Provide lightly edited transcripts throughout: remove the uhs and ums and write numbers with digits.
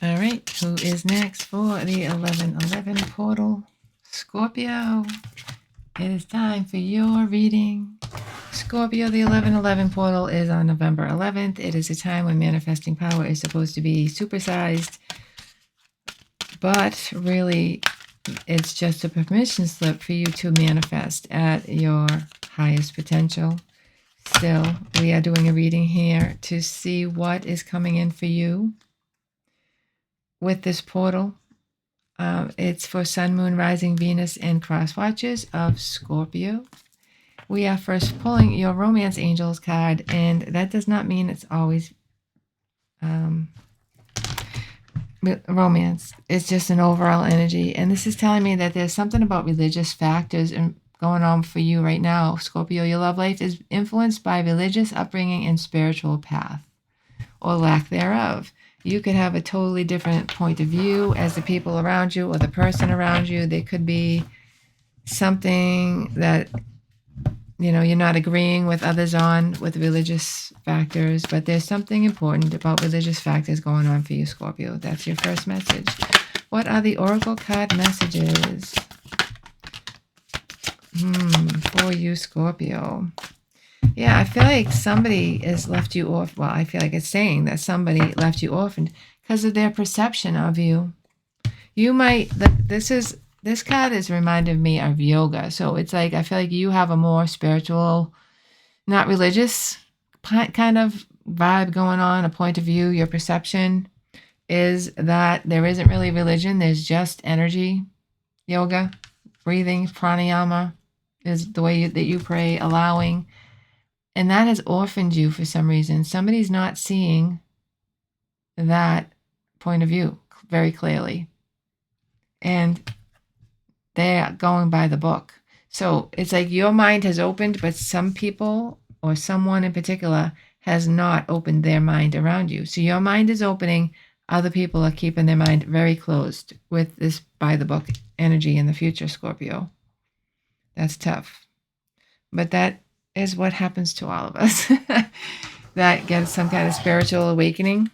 All right, who is next for the 1111 portal? Scorpio. It is time for your reading. Scorpio, the 1111 portal is on November 11th. It is a time when manifesting power is supposed to be supersized, but really it's just a permission slip for you to manifest at your highest potential. Still, we are doing a reading here to see what is coming in for you with this portal. It's for Sun, Moon, Rising, Venus, and cross watchers of Scorpio. We are first pulling your romance angels card, and that does not mean it's always romance. It's just an overall energy. And this is telling me that there's something about religious factors going on for you right now, Scorpio. Your love life is influenced by religious upbringing and spiritual path, or lack thereof. You could have a totally different point of view as the people around you or the person around you. There could be something that you're not agreeing with others on with religious factors, but there's something important about religious factors going on for you, Scorpio. That's your first message. What are the oracle card messages for you, Scorpio? Yeah, I feel like somebody has left you off. Well, I feel like it's saying that somebody left you orphaned because of their perception of you. You might, this card is reminding me of yoga. So it's like, I feel like you have a more spiritual, not religious kind of vibe going on, a point of view. Your perception is that there isn't really religion. There's just energy. Yoga, breathing, pranayama is the way that you pray, allowing. And that has orphaned you for some reason. Somebody's not seeing that point of view very clearly. And they're going by the book. So it's like your mind has opened, but some people or someone in particular has not opened their mind around you. So your mind is opening. Other people are keeping their mind very closed with this by the book energy in the future, Scorpio. That's tough. But that is what happens to all of us that gets some kind of spiritual awakening.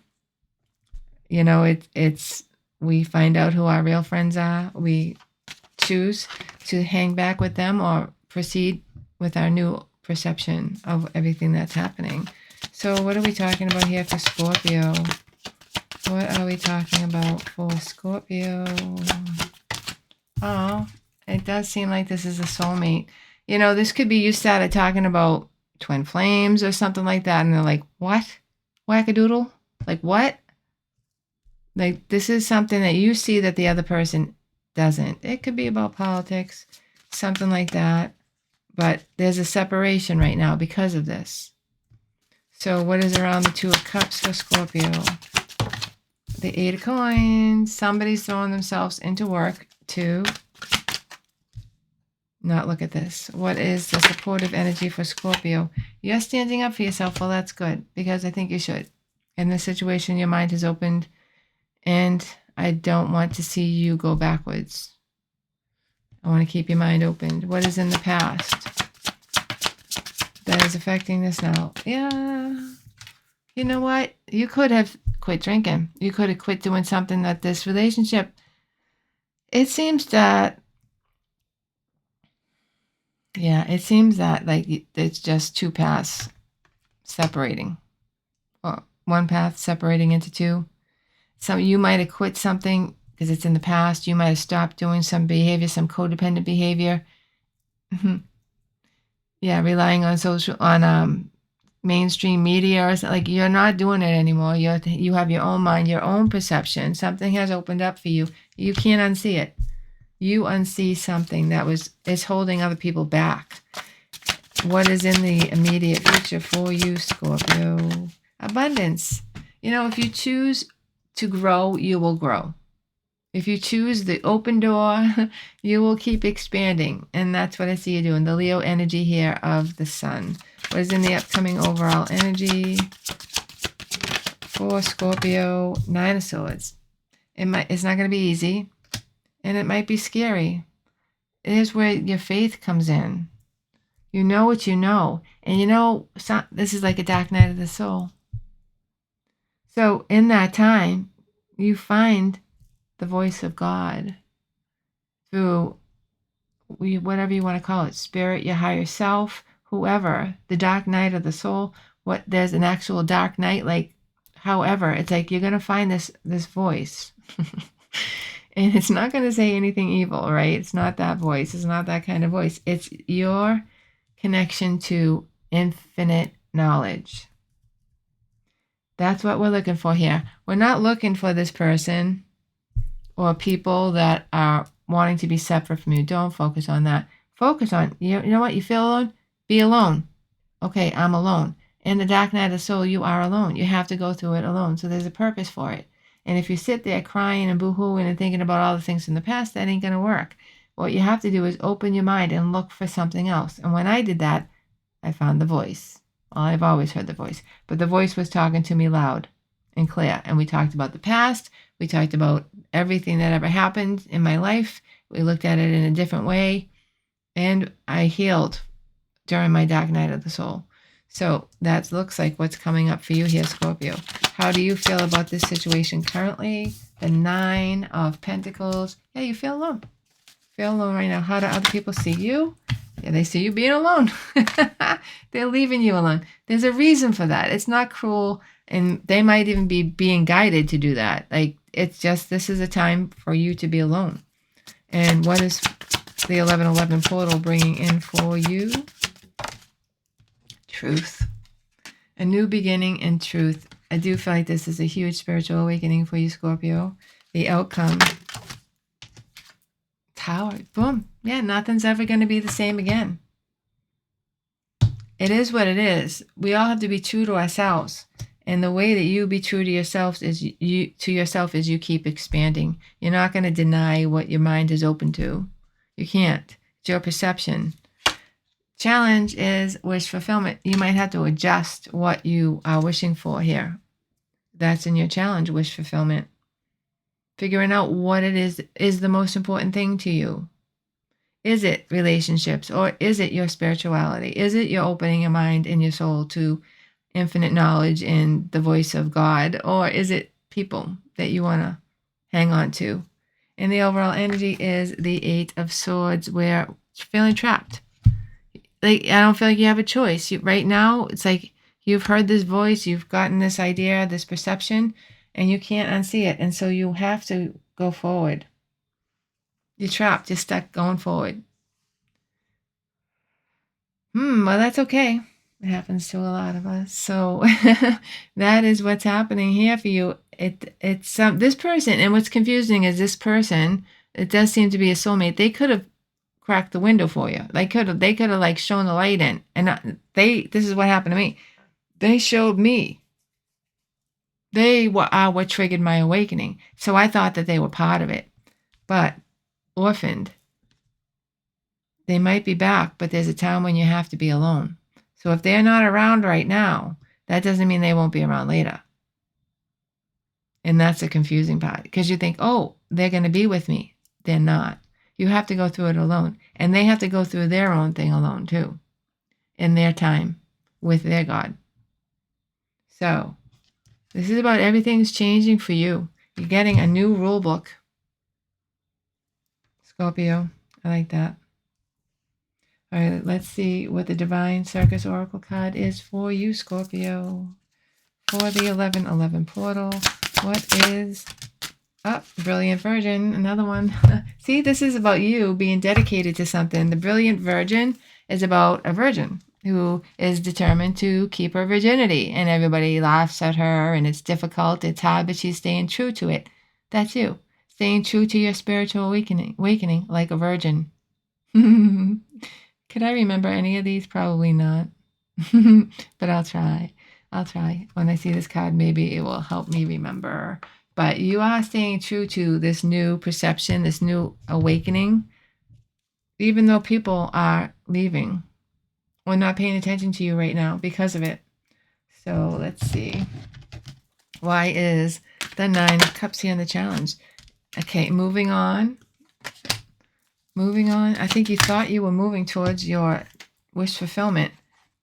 It's we find out who our real friends are. We choose to hang back with them or proceed with our new perception of everything that's happening. So what are we talking about here for Scorpio? What are we talking about for Scorpio? Oh, it does seem like this is a soulmate. This could be you started talking about twin flames or something like that, and they're like, what? Wackadoodle? Like, what? Like, this is something that you see that the other person doesn't. It could be about politics, something like that. But there's a separation right now because of this. So what is around the Two of Cups for Scorpio? The Eight of Coins. Somebody's throwing themselves into work to not look at this. What is the supportive energy for Scorpio? You're standing up for yourself. Well, that's good, because I think you should. In this situation, your mind has opened, and I don't want to see you go backwards. I want to keep your mind open. What is in the past that is affecting this now? Yeah. You know what? You could have quit drinking. You could have quit doing something that this relationship, it seems that like it's just two paths separating, or one path separating into two. So you might have quit something because it's in the past. You might have stopped doing some behavior, some codependent behavior. Yeah, relying on mainstream media or something. Like, you're not doing it anymore. You have your own mind, your own perception. Something has opened up for you. You can't unsee it. You unsee something that is holding other people back. What is in the immediate future for you, Scorpio? Abundance. If you choose to grow, you will grow. If you choose the open door, you will keep expanding. And that's what I see you doing. The Leo energy here of the sun. What is in the upcoming overall energy for Scorpio? Nine of Swords. It's not going to be easy. And it might be scary. It is where your faith comes in. You know what you know. And this is like a dark night of the soul. So in that time, you find the voice of God through whatever you want to call it, spirit, your higher self, whoever, the dark night of the soul. What, there's an actual dark night, like, however, it's like you're going to find this voice. And it's not going to say anything evil, right? It's not that voice. It's not that kind of voice. It's your connection to infinite knowledge. That's what we're looking for here. We're not looking for this person or people that are wanting to be separate from you. Don't focus on that. Focus on, you know what? You feel alone? Be alone. Okay, I'm alone. In the dark night of the soul, you are alone. You have to go through it alone. So there's a purpose for it. And if you sit there crying and boo-hooing and thinking about all the things in the past, that ain't going to work. What you have to do is open your mind and look for something else. And when I did that, I found the voice. Well, I've always heard the voice. But the voice was talking to me loud and clear. And we talked about the past. We talked about everything that ever happened in my life. We looked at it in a different way. And I healed during my dark night of the soul. So that looks like what's coming up for you here, Scorpio. How do you feel about this situation currently? The 9 of Pentacles. Yeah, you feel alone. Feel alone right now. How do other people see you? Yeah, they see you being alone. They're leaving you alone. There's a reason for that. It's not cruel, and they might even be being guided to do that. Like, it's just, this is a time for you to be alone. And what is the 1111 portal bringing in for you? Truth. A new beginning and truth. I do feel like this is a huge spiritual awakening for you, Scorpio. The outcome. Tower. Boom. Yeah, nothing's ever going to be the same again. It is what it is. We all have to be true to ourselves. And the way that you be true to yourself is you keep expanding. You're not going to deny what your mind is open to. You can't. It's your perception. Challenge is wish fulfillment. You might have to adjust what you are wishing for here. That's in your challenge, wish fulfillment. Figuring out what it is the most important thing to you. Is it relationships, or is it your spirituality? Is it your opening your mind and your soul to infinite knowledge and the voice of God? Or is it people that you want to hang on to? And the overall energy is the 8 of Swords, where you're feeling trapped. Like, I don't feel like you have a choice. Right now, it's like you've heard this voice, you've gotten this idea, this perception, and you can't unsee it. And so you have to go forward. You're trapped. You're stuck going forward. Well, that's okay. It happens to a lot of us. So that is what's happening here for you. It's this person, and what's confusing is this person, it does seem to be a soulmate. They could have cracked the window for you. They could have like shown the light in. And this is what happened to me. They showed me. They are what triggered my awakening. So I thought that they were part of it. But orphaned. They might be back, but there's a time when you have to be alone. So if they're not around right now, that doesn't mean they won't be around later. And that's the confusing part. Because you think, oh, they're going to be with me. They're not. You have to go through it alone. And they have to go through their own thing alone too. In their time with their God. So this is about everything's changing for you. You're getting a new rule book. Scorpio. I like that. All right, let's see what the Divine Circus Oracle card is for you, Scorpio. For the 1111 portal, what is Brilliant Virgin, another one. See, this is about you being dedicated to something. The Brilliant Virgin is about a virgin who is determined to keep her virginity, and everybody laughs at her, and it's difficult, it's hard, but she's staying true to it. That's you, staying true to your spiritual awakening like a virgin. Could I remember any of these? Probably not. But I'll try. When I see this card, maybe it will help me remember. But you are staying true to this new perception, this new awakening, even though people are leaving or not paying attention to you right now because of it. So let's see. Why is the 9 of Cups here in the challenge? Okay, moving on. I think you thought you were moving towards your wish fulfillment.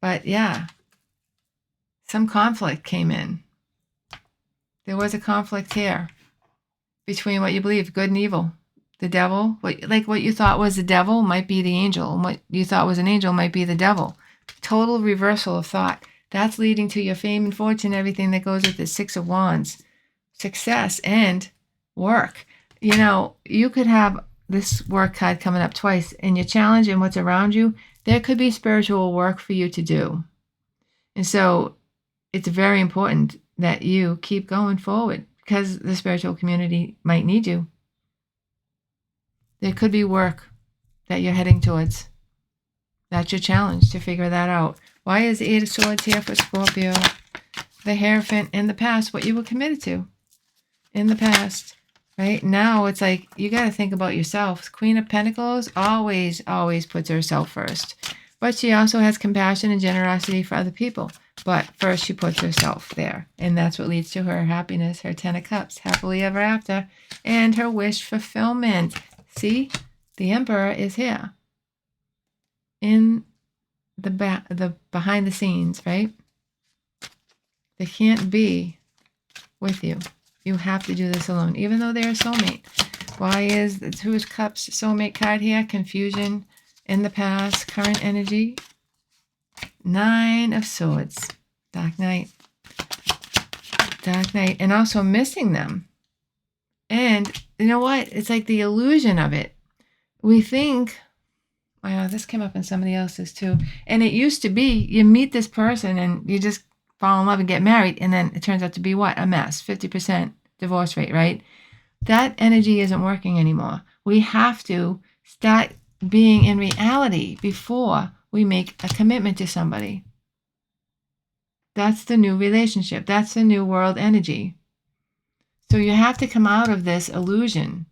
But yeah, some conflict came in. There was a conflict here. between what you believe, good and evil. The devil, what you thought was the devil might be the angel, and what you thought was an angel might be the devil. Total reversal of thought. That's leading to your fame and fortune, everything that goes with the Six of Wands, success and work. You know, you could have this work card coming up twice, and your challenge and what's around you, there could be spiritual work for you to do. And so it's very important that you keep going forward because the spiritual community might need you. There could be work that you're heading towards. That's your challenge, to figure that out. Why is the Eight of Swords here for Scorpio? The Hierophant in the past, what you were committed to in the past, right? Now it's like you got to think about yourself. Queen of Pentacles always puts herself first. But she also has compassion and generosity for other people. But first she puts herself there. And that's what leads to her happiness, her Ten of Cups, happily ever after, and her wish fulfillment. See, the Emperor is here in the behind the scenes, right? They can't be with you. You have to do this alone, even though they're a soulmate. Why is the Two of Cups soulmate card here? Confusion in the past, current energy. Nine of Swords, Dark Knight. Dark Knight, and also missing them. And you know what? It's like the illusion of it. We think, wow, this came up in somebody else's too. And it used to be you meet this person and you just fall in love and get married. And then it turns out to be what? A mess. 50% divorce rate, right? That energy isn't working anymore. We have to start being in reality before we make a commitment to somebody. That's the new relationship. That's the new world energy. So you have to come out of this illusion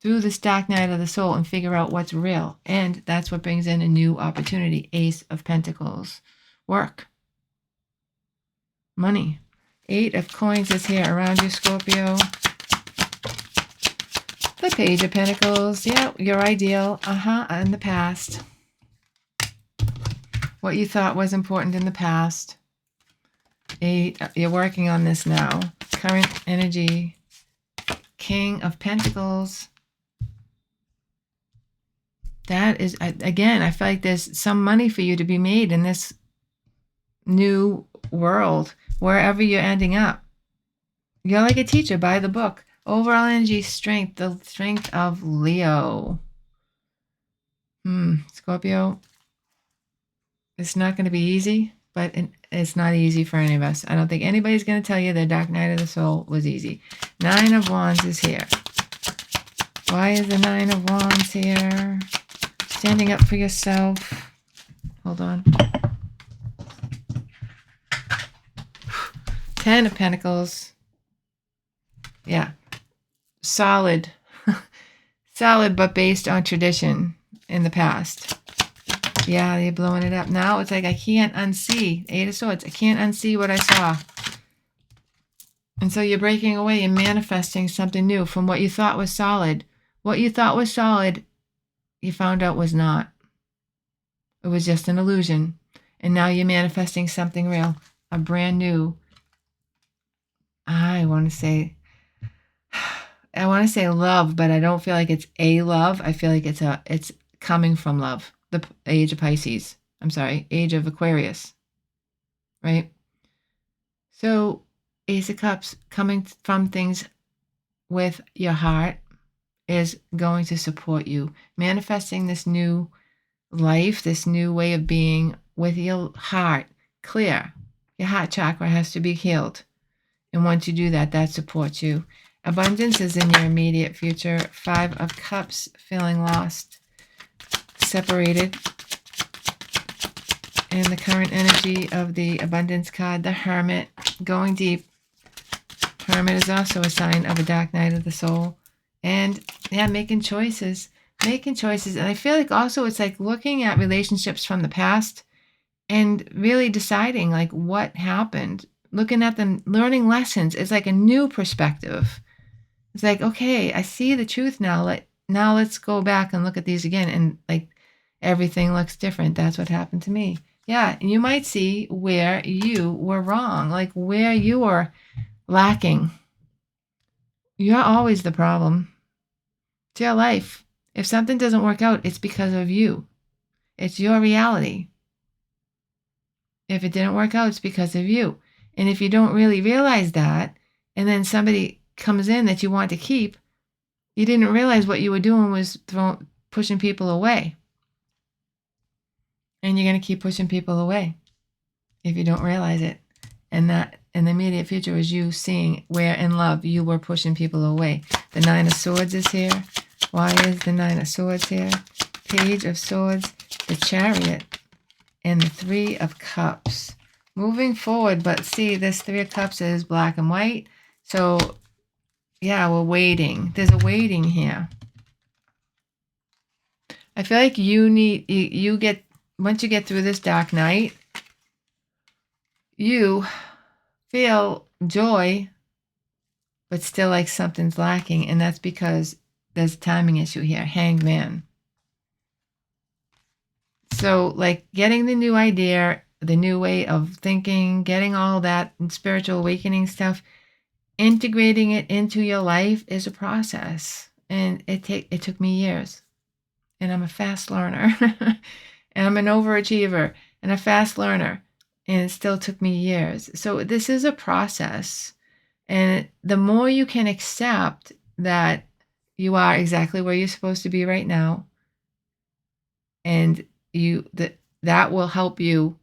through this dark night of the soul and figure out what's real. And that's what brings in a new opportunity. Ace of Pentacles. Work. Money. Eight of Coins is here around you, Scorpio. The Page of Pentacles. Yeah, your ideal. In the past. What you thought was important in the past. Eight. You're working on this now. Current energy. King of Pentacles. That is, again, I feel like there's some money for you to be made in this new world, wherever you're ending up. You're like a teacher by the book. Overall energy, strength, the strength of Leo. Scorpio, it's not going to be easy, but it's not easy for any of us. I don't think anybody's going to tell you the dark night of the soul was easy. Nine of Wands is here. Why is the Nine of Wands here? Standing up for yourself. Hold on. Ten of Pentacles. Yeah. Solid. Solid, but based on tradition in the past. Yeah, you're blowing it up. Now it's like I can't unsee. Eight of Swords. I can't unsee what I saw. And so you're breaking away and manifesting something new from what you thought was solid. What you thought was solid, you found out was not. It was just an illusion. And now you're manifesting something real. A brand new, I want to say love, but I don't feel like it's a love. I feel like it's coming from love. The age of Pisces. I'm sorry, age of Aquarius. Right? So, Ace of Cups, coming from things with your heart, is going to support you. Manifesting this new life, this new way of being with your heart clear. Your heart chakra has to be healed. And once you do that, that supports you. Abundance is in your immediate future. Five of Cups, feeling lost, separated. And the current energy of the Abundance card, the Hermit, going deep. Hermit is also a sign of a dark night of the soul. And yeah, making choices. And I feel like also it's like looking at relationships from the past and really deciding like what happened. Looking at them, learning lessons. It's like a new perspective. It's like, okay, I see the truth now. Now let's go back and look at these again. And like everything looks different. That's what happened to me. Yeah, and you might see where you were wrong, like where you were lacking, You're always the problem. It's your life. If something doesn't work out, it's because of you. It's your reality. If it didn't work out, it's because of you. And if you don't really realize that, and then somebody comes in that you want to keep, you didn't realize what you were doing was pushing people away. And you're going to keep pushing people away if you don't realize it. And that in the immediate future is you seeing where in love you were pushing people away. The Nine of Swords is here. Why is the Nine of Swords here? Page of Swords, the Chariot, and the Three of Cups. Moving forward, but see, this Three of Cups is black and white. So, yeah, we're waiting. There's a waiting here. I feel like once you get through this dark night, you feel joy, but still like something's lacking. And that's because there's a timing issue here. Hanged Man. So like getting the new idea, the new way of thinking, getting all that spiritual awakening stuff, integrating it into your life is a process. And it took me years. And I'm a fast learner. And I'm an overachiever and a fast learner. And it still took me years. So this is a process. And the more you can accept that you are exactly where you're supposed to be right now, and that will help you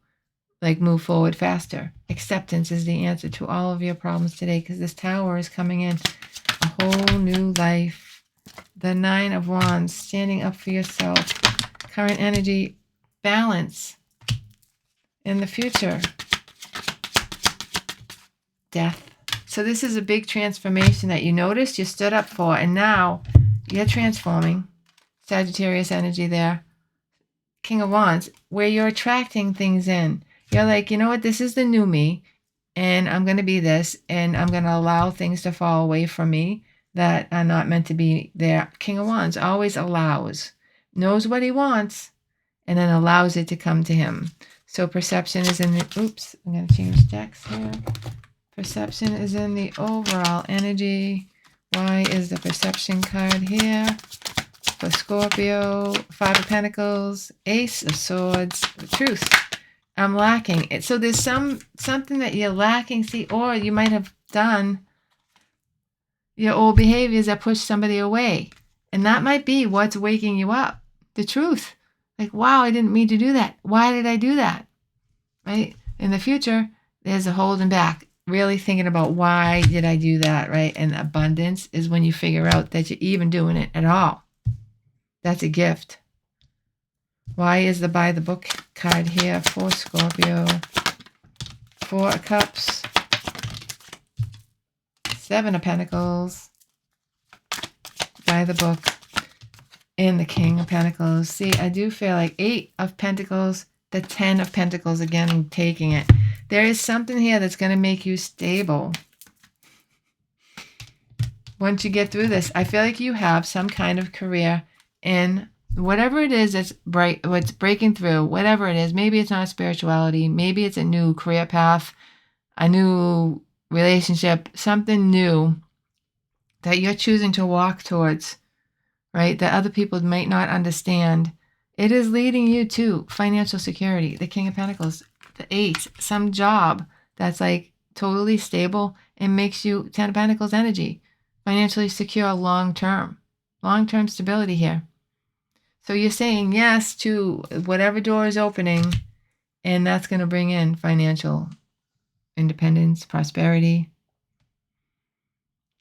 like move forward faster. Acceptance is the answer to all of your problems today, because this Tower is coming in a whole new life. The Nine of Wands, standing up for yourself. Current energy, balance. In the future, death. So this is a big transformation that you noticed, you stood up for, and now you're transforming. Sagittarius energy there. King of Wands, where you're attracting things in. You're like, you know what, this is the new me, and I'm going to be this, and I'm going to allow things to fall away from me that are not meant to be there. King of Wands always allows, knows what he wants, and then allows it to come to him. So perception is in the, oops, I'm going to change decks here. Perception is in the overall energy. Why is the perception card here? For Scorpio, Five of Pentacles, Ace of Swords, the Truth. I'm lacking. So there's something that you're lacking, see, or you might have done your old behaviors that push somebody away. And that might be what's waking you up. The truth. Like, wow, I didn't mean to do that. Why did I do that? Right? In the future, there's a holding back. Really thinking about why did I do that, right? And abundance is when you figure out that you're even doing it at all. That's a gift. Why is the By the Book card here for Scorpio? Four of Cups. Seven of Pentacles. By the Book. And the King of Pentacles. See, I do feel like Eight of Pentacles, the 10 of Pentacles again, and taking it. There is something here that's going to make you stable. Once you get through this, I feel like you have some kind of career in whatever it is that's what's breaking through, whatever it is. Maybe it's not spirituality. Maybe it's a new career path, a new relationship, something new that you're choosing to walk towards, right? That other people might not understand. It is leading you to financial security, the King of Pentacles, the Ace, some job that's like totally stable and makes you 10 of Pentacles energy, financially secure long-term stability here. So you're saying yes to whatever door is opening, and that's going to bring in financial independence, prosperity.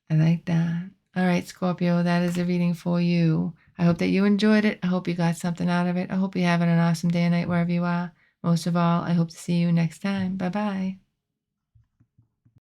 I like that. All right, Scorpio, that is a reading for you. I hope that you enjoyed it. I hope you got something out of it. I hope you're having an awesome day and night wherever you are. Most of all, I hope to see you next time. Bye-bye.